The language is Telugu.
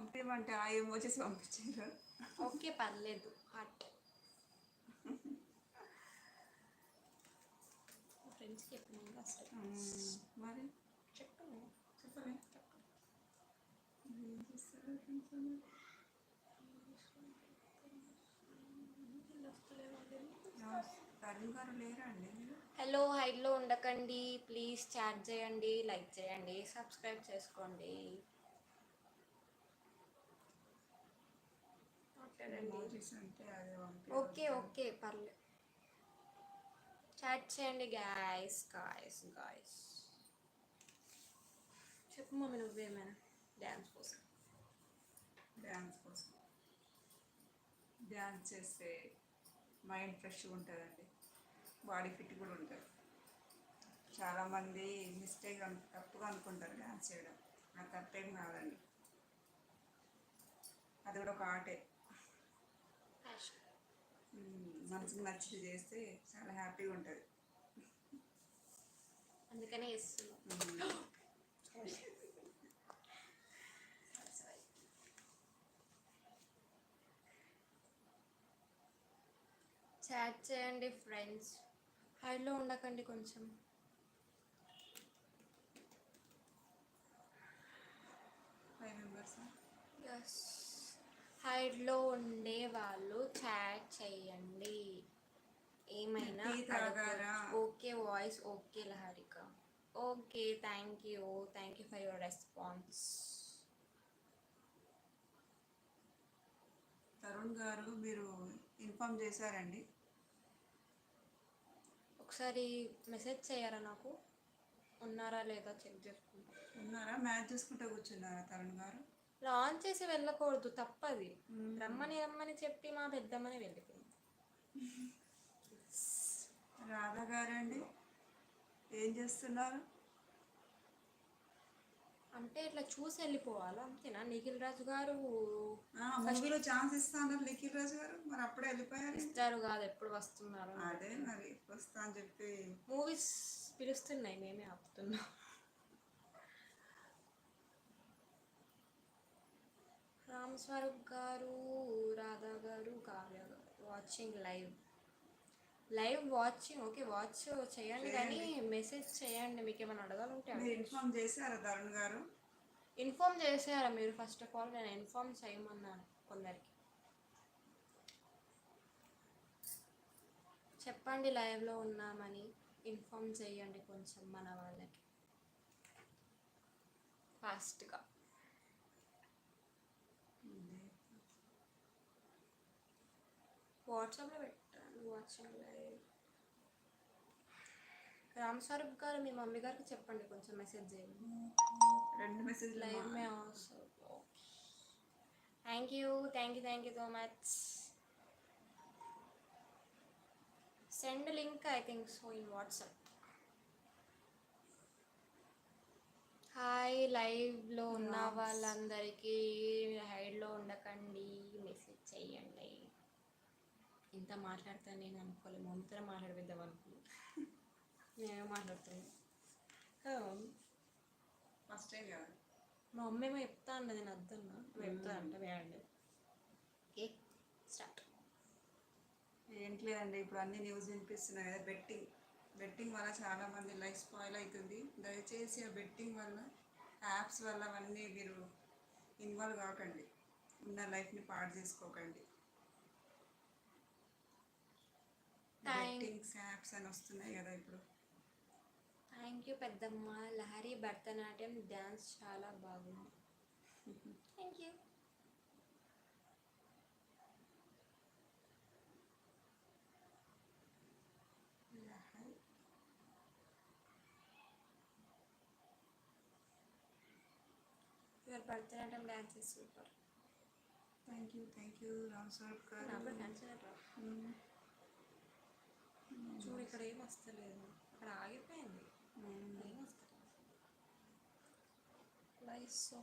పంపించమంటే ఆ ఎమోజీస్ పంపించారు. ఓకే పర్లేదు. హార్ట్ ఫ్రెండ్స్కి చెప్పినాక అసలు మరి చెప్పు చెప్పలే ఏం చేస్తారు తరుణ్ గారు లేరా అండి మీరు? హలో హైలో ఉండకండి, ప్లీజ్ చాట్ చేయండి, లైక్ చేయండి, సబ్స్క్రైబ్ చేసుకోండి. ఎమోజీస్ అంటే అదే ఓకే ఓకే పర్లేదు, చాట్ చేయండి గాయస్ గాయస్ గాయస్. చెప్పు మమ్మీ నువ్వేమైనా డ్యాన్స్ కోసం. డ్యాన్స్ చేస్తే మైండ్ ఫ్రెష్గా ఉంటుందండి, బాడీ ఫిట్ కూడా ఉంటుంది. చాలామంది తప్పుగా అనుకుంటారు డ్యాన్స్ చేయడం, అది తప్పేం కాదండి, అది కూడా ఒక ఆటే. మనసుకు నచ్చింది చేస్తే చాలా హ్యాపీగా ఉంటుంది, అందుకనే చేస్తున్నాం. చాట్ చేయండి ఫ్రెండ్స్, హైలో ఉండకండి కొంచెం. ఎస్, హైలో ఉండే వాళ్ళు చాట్ చేయండి, ఏమైనా okay voice okay Laharika. Okay thank you for your response. Tarun గారు మీరు ఇన్ఫామ్ చేశారండి? ఒకసారి మెసేజ్ చేయరా నాకు, ఉన్నారా లేదా చెక్ చేసుకుంటా. ఉన్నారా? మ్యాచ్ చూసుకుంటూ కూర్చున్నారా తరుణ్ గారు? లాంచ్ చేసి వెళ్ళకూడదు, తప్పది. రమ్మని చెప్పి మా పెద్దమ్మని వెళ్ళిపోయింది. రాధా గారండి ఏం చేస్తున్నారు? అంటే ఇట్లా చూసి వెళ్ళిపోవాలా అంతేనా? నిఖిల్ రాజు గారు మూవీలో ఛాన్స్ ఇస్తాను నిఖిల్ రాజు గారు, మరి అప్పుడే వెళ్ళిపోయారు. ఇస్తారు కాదు, ఎప్పుడు వస్తున్నారు? అదే మరి వస్తా అని చెప్పి మూవీస్ పిలుస్తున్నాయి, మేమే ఆపుతున్నాం. రామ్ స్వరూప్ గారు, రాధా గారు, కావ్య గారు watching live watching. Okay watch చేయండి కానీ మెసేజ్ చేయండి, మీకు ఏమైనా అడగాలంటే. ఇన్ఫామ్ చేశారా తరుణ్ గారు? ఇన్ఫామ్ చేశారా మీరు? ఫస్ట్ ఆఫ్ ఆల్ నేను ఇన్ఫామ్ చేయమన్నాను కొందరికి. చెప్పండి లైవ్లో ఉన్నామని, ఇన్ఫామ్ చేయండి కొంచెం మన వాళ్ళకి ఫాస్ట్గా. వాట్సాప్లో పెట్టాను వాచింగ్ లైవ్. రామ్ స్వరూప్ గారు మీ మమ్మీ గారికి చెప్పండి కొంచెం మెసేజ్ చేయండి. 2 message live may also. Thank you so much. Send link I think so in WhatsApp. Hi, లైవ్లో ఉన్న వాళ్ళందరికీ హైడ్లో ఉండకండి, మెసేజ్ చేయండి. ఇంత మాట్లాడతాను నేను అనుకోలేదు, మమ్మీతో మాట్లాడిద్దాం అనుకున్నాను. నేనే మాట్లాడుతున్నాను ఫస్ట్ టైం కదా. మా మమ్మీ ఏమో చెప్తా అన్నది, నేను వద్దన్నా చెప్తా అంటే వేయండి. Okay start. ఏంటి లేదండి, ఇప్పుడు అన్ని న్యూస్ వినిపిస్తున్నాయి కదా, బెట్టింగ్ వల్ల చాలామంది లైఫ్ స్పాయిల్ అవుతుంది. దయచేసి ఆ బెట్టింగ్ వల్ల యాప్స్ వల్ల అవన్నీ మీరు ఇన్వాల్వ్ కాకండి, ఉన్న లైఫ్ని పాడు చేసుకోకండి. బెట్టింగ్స్ యాప్స్ అని వస్తున్నాయి కదా ఇప్పుడు. థ్యాంక్ యూ పెద్దమ్మ. లహరి భరతనాట్యం డ్యాన్స్ చాలా బాగుంది. Thank you. Your Bharatanatyam dance is super. Thank you Ram Swaroop garu. నాకు డ్యాన్స్ చూడు, ఇక్కడ ఏం వస్తలేదు, అక్కడ ఆగిపోయింది, ఏం వస్తలేదు. Life so